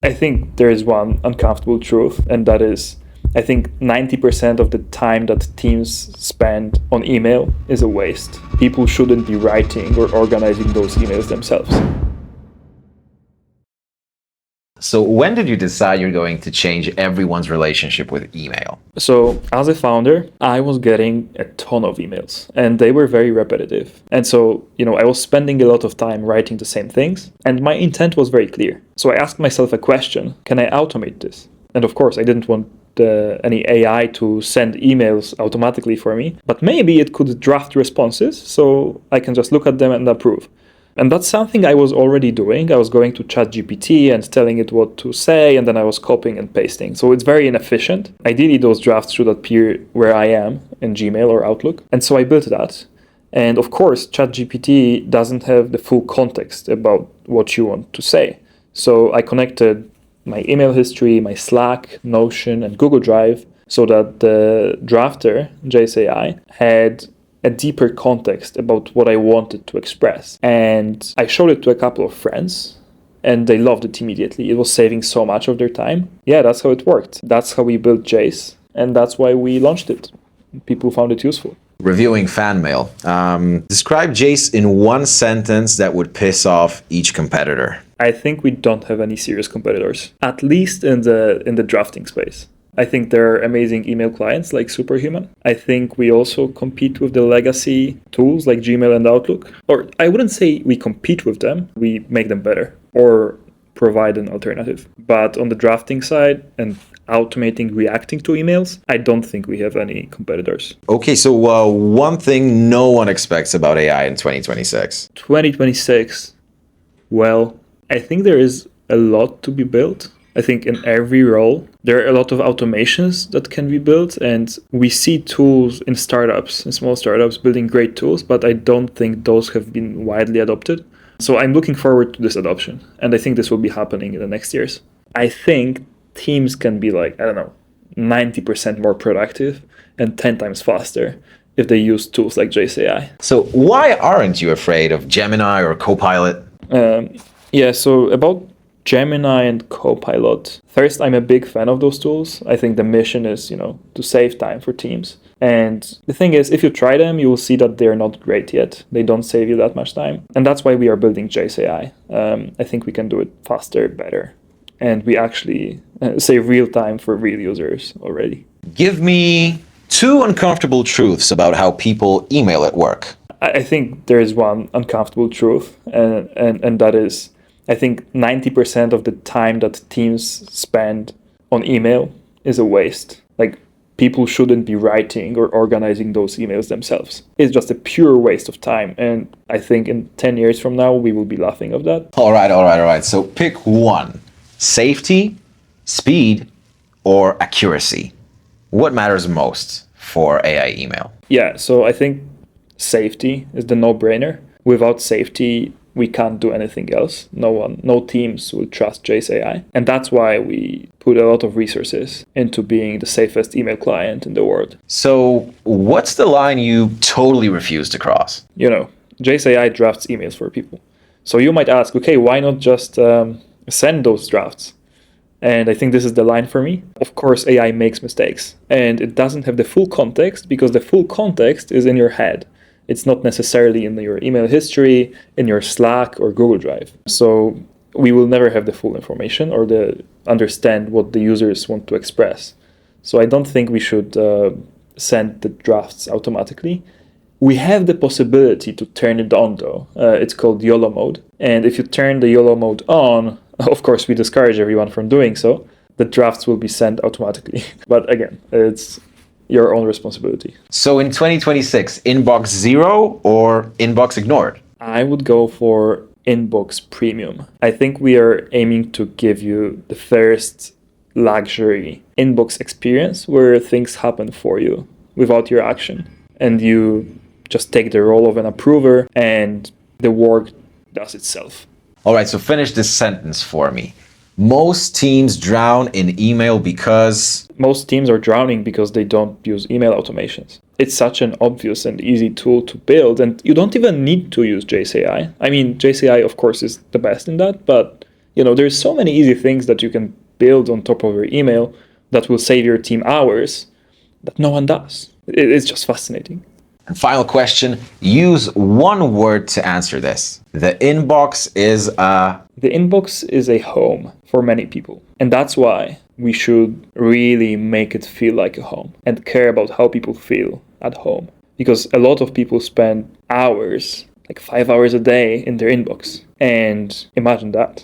I think there is one uncomfortable truth, and that is I think 90% of the time that teams spend on email is a waste. People shouldn't be writing or organizing those emails themselves. So when did you decide you're going to change everyone's relationship with email? So as a founder, I was getting a ton of emails and they were very repetitive. And so, I was spending a lot of time writing the same things and my intent was very clear. So I asked myself a question, can I automate this? And of course, I didn't want any AI to send emails automatically for me, but maybe it could draft responses so I can just look at them and approve. And that's something I was already doing. I was going to ChatGPT and telling it what to say, and then I was copying and pasting. So it's very inefficient. Ideally, those drafts should appear where I am in Gmail or Outlook. And so I built that. And of course, ChatGPT doesn't have the full context about what you want to say. So I connected my email history, my Slack, Notion, and Google Drive so that the drafter, Jace AI, had a deeper context about what I wanted to express. And I showed it to a couple of friends and they loved it immediately. It was saving so much of their time. Yeah, that's how it worked. That's how we built Jace and that's why we launched it. People found it useful. Reviewing fan mail. Describe Jace in one sentence that would piss off each competitor. I think we don't have any serious competitors, at least in the drafting space. I think there are amazing email clients like Superhuman. I think we also compete with the legacy tools like Gmail and Outlook. Or I wouldn't say we compete with them, we make them better or provide an alternative. But on the drafting side and automating reacting to emails, I don't think we have any competitors. Okay, so one thing no one expects about AI in 2026. 2026, well, I think there is a lot to be built. I think in every role, there are a lot of automations that can be built, and we see tools in startups, in small startups, building great tools, but I don't think those have been widely adopted. So I'm looking forward to this adoption, and I think this will be happening in the next years. I think teams can be 90% more productive and 10 times faster if they use tools like Jace AI. So why aren't you afraid of Gemini or Copilot? So about Gemini and Copilot. First, I'm a big fan of those tools. I think the mission is, to save time for teams. And the thing is, if you try them, you will see that they're not great yet. They don't save you that much time. And that's why we are building Jace AI. I think we can do it faster, better. And we actually save real time for real users already. Give me 2 uncomfortable truths about how people email at work. I think there is one uncomfortable truth, and that is, I think 90% of the time that teams spend on email is a waste. People shouldn't be writing or organizing those emails themselves. It's just a pure waste of time. And I think in 10 years from now, we will be laughing of that. All right. So pick one. Safety, speed, or accuracy. What matters most for AI email? Yeah, so I think safety is the no-brainer. Without safety, we can't do anything else. No teams will trust Jace AI. And that's why we put a lot of resources into being the safest email client in the world. So what's the line you totally refuse to cross? Jace AI drafts emails for people. So you might ask, okay, why not just send those drafts? And I think this is the line for me. Of course, AI makes mistakes and it doesn't have the full context because the full context is in your head. It's not necessarily in your email history, in your Slack or Google Drive. So we will never have the full information or understand what the users want to express. So I don't think we should send the drafts automatically. We have the possibility to turn it on though. It's called YOLO mode. And if you turn the YOLO mode on, of course, we discourage everyone from doing so. The drafts will be sent automatically. But again, it's your own responsibility. So in 2026, inbox 0 or inbox ignored? I would go for inbox premium. I think we are aiming to give you the first luxury inbox experience where things happen for you without your action. And you just take the role of an approver and the work does itself. All right, so finish this sentence for me. Most teams drown in email because... Most teams are drowning because they don't use email automations. It's such an obvious and easy tool to build, and you don't even need to use Jace AI. I mean, Jace AI, of course, is the best in that, but There's so many easy things that you can build on top of your email that will save your team hours that no one does. It's just fascinating. And final question, use one word to answer this. The inbox is a... The inbox is a home for many people. And that's why we should really make it feel like a home and care about how people feel at home. Because a lot of people spend hours, like 5 hours a day in their inbox. And imagine that.